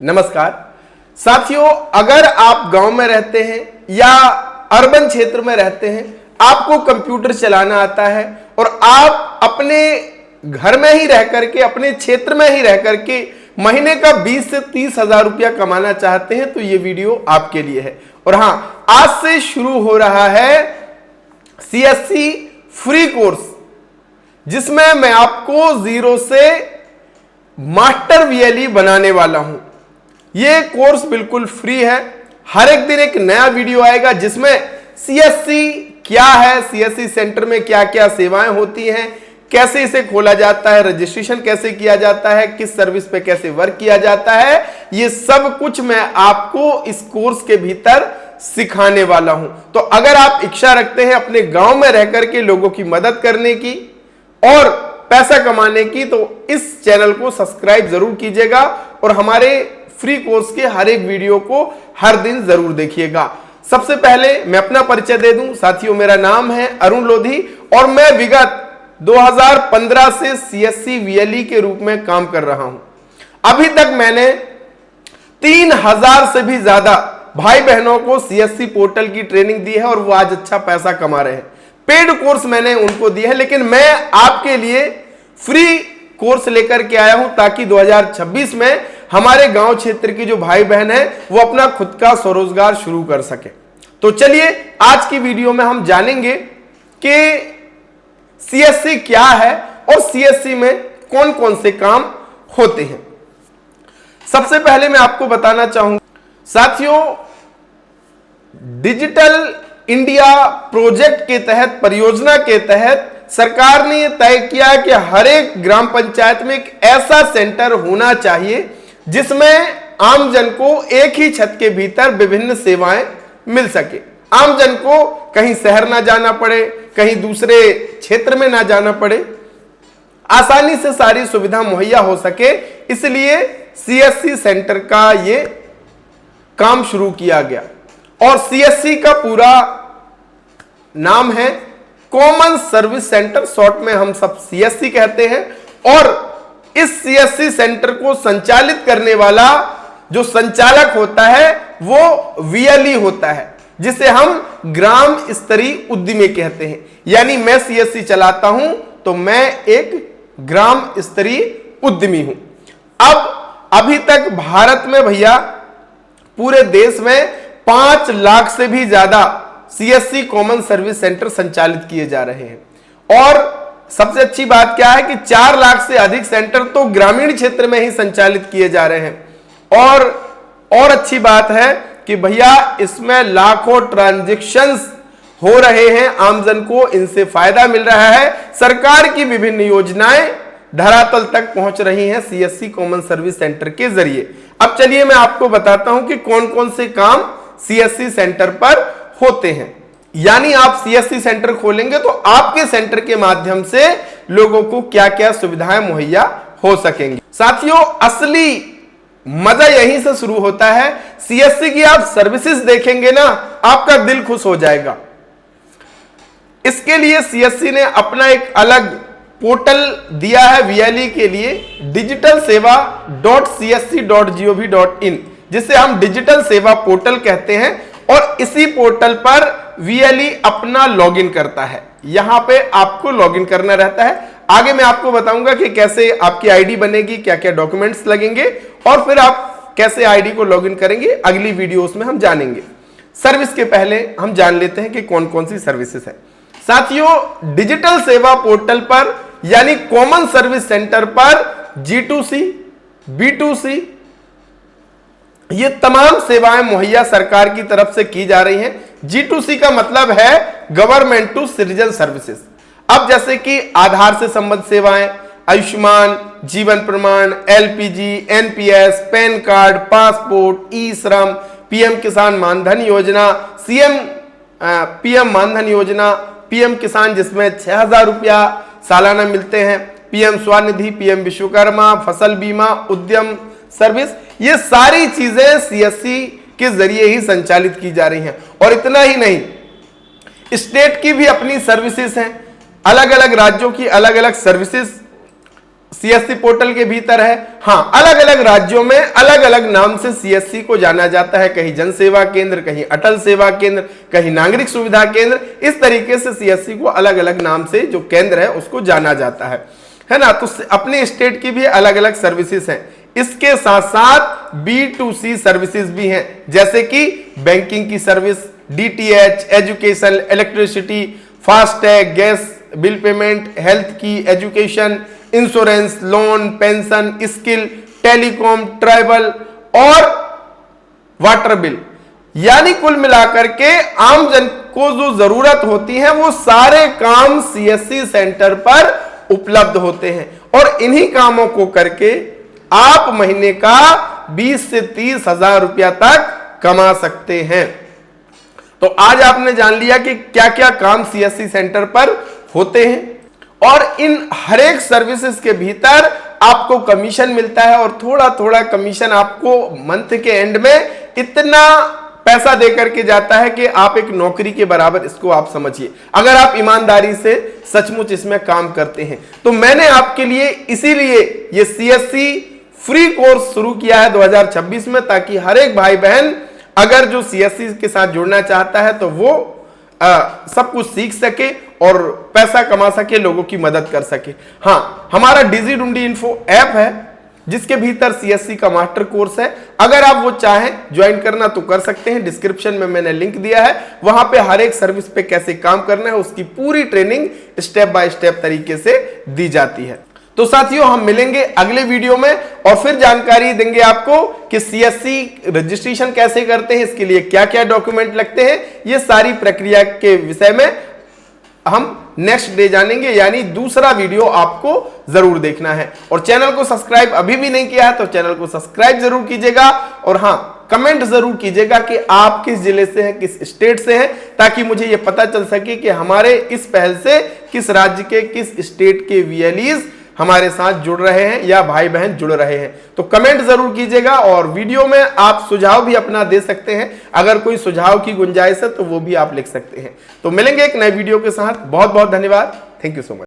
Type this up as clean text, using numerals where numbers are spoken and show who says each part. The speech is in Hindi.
Speaker 1: नमस्कार साथियों, अगर आप गांव में रहते हैं या अर्बन क्षेत्र में रहते हैं, आपको कंप्यूटर चलाना आता है और आप अपने घर में ही रह करके, अपने क्षेत्र में ही रह करके महीने का 20 से 30 हजार रुपया कमाना चाहते हैं तो ये वीडियो आपके लिए है। और हां, आज से शुरू हो रहा है सीएससी फ्री कोर्स, जिसमें मैं आपको जीरो से मास्टर वीएलई बनाने वाला हूं। ये कोर्स बिल्कुल फ्री है। हर एक दिन एक नया वीडियो आएगा जिसमें सीएससी क्या है, सीएससी सेंटर में क्या क्या सेवाएं होती हैं, कैसे इसे खोला जाता है, रजिस्ट्रेशन कैसे किया जाता है, किस सर्विस पे कैसे वर्क किया जाता है, ये सब कुछ मैं आपको इस कोर्स के भीतर सिखाने वाला हूं। तो अगर आप इच्छा रखते हैं अपने गांव में रहकर के लोगों की मदद करने की और पैसा कमाने की, तो इस चैनल को सब्सक्राइब जरूर कीजिएगा और हमारे फ्री कोर्स के हर एक वीडियो को हर दिन जरूर देखिएगा। सबसे पहले मैं अपना परिचय दे दूं। साथियों, मेरा नाम है अरुण लोधी और मैं विगत 2015 से सीएससी वीएलई के रूप में काम कर रहा हूं। अभी तक मैंने 3000 से भी ज्यादा भाई बहनों को सीएससी पोर्टल की ट्रेनिंग दी है और वो आज अच्छा पैसा कमा रहे हैं। पेड कोर्स मैंने उनको दिए हैं, लेकिन मैं आपके लिए फ्री कोर्स लेकर के आया हूं ताकि 2026 में हमारे गांव क्षेत्र की जो भाई बहन है वो अपना खुद का स्वरोजगार शुरू कर सके। तो चलिए आज की वीडियो में हम जानेंगे कि सीएससी क्या है और सीएससी में कौन कौन से काम होते हैं। सबसे पहले मैं आपको बताना चाहूंगा साथियों, डिजिटल इंडिया प्रोजेक्ट के तहत, परियोजना के तहत सरकार ने यह तय किया कि हर एक ग्राम पंचायत में एक ऐसा सेंटर होना चाहिए जिसमें आमजन को एक ही छत के भीतर विभिन्न सेवाएं मिल सके। आमजन को कहीं शहर ना जाना पड़े, कहीं दूसरे क्षेत्र में ना जाना पड़े, आसानी से सारी सुविधा मुहैया हो सके। इसलिए सीएससी सेंटर का ये काम शुरू किया गया और सीएससी का पूरा नाम है कॉमन सर्विस सेंटर, शॉर्ट में हम सब सीएससी कहते हैं। और इस सीएससी सेंटर को संचालित करने वाला जो संचालक होता है वो वीएलई होता है, जिसे हम ग्राम स्तरीय उद्यमी कहते हैं। यानी मैं सीएससी चलाता हूं तो मैं एक ग्राम स्तरीय उद्यमी हूं। अब अभी तक भारत में भैया पूरे देश में 5 लाख से भी ज्यादा सीएससी कॉमन सर्विस सेंटर संचालित किए जा रहे हैं और सबसे अच्छी बात क्या है कि 4 लाख से अधिक सेंटर तो ग्रामीण क्षेत्र में ही संचालित किए जा रहे हैं। और अच्छी बात है कि भैया इसमें लाखों ट्रांजैक्शंस हो रहे हैं, आमजन को इनसे फायदा मिल रहा है। सरकार की विभिन्न योजनाएं धरातल तक पहुंच रही हैं सीएससी कॉमन सर्विस सेंटर के जरिए। अब चलिए मैं आपको बताता हूं कि कौन कौन से काम सीएससी सेंटर पर होते हैं। यानी आप सीएससी सेंटर खोलेंगे तो आपके सेंटर के माध्यम से लोगों को क्या क्या सुविधाएं मुहैया हो सकेंगी। साथियों, असली मजा यहीं से शुरू होता है। सीएससी की आप सर्विसेज देखेंगे ना, आपका दिल खुश हो जाएगा। इसके लिए सीएससी ने अपना एक अलग पोर्टल दिया है वीएलई के लिए, डिजिटल सेवा .csc.gov.in, जिसे हम डिजिटल सेवा पोर्टल कहते हैं। और इसी पोर्टल पर वीएलई अपना लॉगिन करता है। यहां पे आपको लॉगिन करना रहता है। आगे मैं आपको बताऊंगा कि कैसे आपकी आईडी बनेगी, क्या क्या डॉक्यूमेंट्स लगेंगे और फिर आप कैसे आईडी को लॉगिन करेंगे, अगली वीडियोस में हम जानेंगे। सर्विस के पहले हम जान लेते हैं कि कौन कौन सी सर्विसेज है। साथियों, डिजिटल सेवा पोर्टल पर यानी कॉमन सर्विस सेंटर पर G2C, B2C ये तमाम सेवाएं मुहैया सरकार की तरफ से की जा रही हैं। G2C का मतलब है गवर्नमेंट टू सिटीजन सर्विसेज। अब जैसे कि आधार से संबद्ध सेवाएं, Ayushman, Jeevan Pramaan, LPG, NPS, PAN card, passport, e Shram, PM किसान मानधन योजना, पीएम मानधन योजना, पीएम किसान जिसमें 6000 रुपया सालाना मिलते हैं, पीएम स्वनिधि, पीएम विश्वकर्मा, फसल बीमा, उद्यम सर्विस, ये सारी चीजें सीएससी के जरिए ही संचालित की जा रही हैं। और इतना ही नहीं, स्टेट की भी अपनी सर्विसेज हैं, अलग अलग राज्यों की अलग अलग सर्विसेज सीएससी पोर्टल के भीतर है। हाँ, अलग अलग राज्यों में अलग अलग नाम से सीएससी को जाना जाता है, कहीं जन सेवा केंद्र, कहीं अटल सेवा केंद्र, कहीं नागरिक सुविधा केंद्र। इस तरीके से सीएससी को अलग अलग नाम से जो केंद्र है उसको जाना जाता है ना। तो अपने स्टेट की भी अलग अलग सर्विसेज हैं। इसके साथ साथ B2C सर्विसेज भी हैं, जैसे कि बैंकिंग की service, DTH, education, electricity, FASTag, gas bill payment, health की, education, insurance, loan, pension, skill, telecom, tribal और वाटर बिल। यानी कुल मिलाकर के आम जन को जो जरूरत होती है वो सारे काम सीएससी सेंटर पर उपलब्ध होते हैं, और इन्हीं कामों को करके आप महीने का 20 से 30 हजार रुपया तक कमा सकते हैं। तो आज आपने जान लिया कि क्या क्या काम सीएससी सेंटर पर होते हैं, और इन हर एक सर्विसेज के भीतर आपको कमीशन मिलता है, और थोड़ा थोड़ा कमीशन आपको मंथ के एंड में इतना पैसा देकर के जाता है कि आप एक नौकरी के बराबर इसको आप समझिए, अगर आप ईमानदारी से सचमुच इसमें काम करते हैं। तो मैंने आपके लिए इसीलिए ये सीएससी फ्री कोर्स शुरू किया है 2026 में, ताकि हर एक भाई बहन अगर जो सीएससी के साथ जुड़ना चाहता है तो वो सब कुछ सीख सके और पैसा कमा सके, लोगों की मदद कर सके। हाँ, हमारा डिजिडुंडी इन्फो ऐप है जिसके भीतर सीएससी का मास्टर कोर्स है। अगर आप वो चाहें ज्वाइन करना तो कर सकते हैं, डिस्क्रिप्शन में मैंने लिंक दिया है। वहां पे हर एक सर्विस पे कैसे काम करना है उसकी पूरी ट्रेनिंग स्टेप बाय स्टेप तरीके से दी जाती है। तो साथियों, हम मिलेंगे अगले वीडियो में और फिर जानकारी देंगे आपको कि सीएससी रजिस्ट्रेशन कैसे करते हैं, इसके लिए क्या क्या डॉक्यूमेंट लगते हैं। ये सारी प्रक्रिया के विषय में हम नेक्स्ट डे जानेंगे, यानी दूसरा वीडियो आपको जरूर देखना है। और चैनल को सब्सक्राइब अभी भी नहीं किया है तो चैनल को सब्सक्राइब जरूर कीजिएगा, और हाँ, कमेंट जरूर कीजिएगा कि आप किस जिले से हैं, किस स्टेट से हैं, ताकि मुझे यह पता चल सके कि हमारे इस पहल से किस राज्य के, किस स्टेट के वीएलईज हमारे साथ जुड़ रहे हैं या भाई बहन जुड़ रहे हैं। तो कमेंट जरूर कीजिएगा, और वीडियो में आप सुझाव भी अपना दे सकते हैं। अगर कोई सुझाव की गुंजाइश है तो वो भी आप लिख सकते हैं। तो मिलेंगे एक नए वीडियो के साथ। बहुत बहुत धन्यवाद। Thank you so much.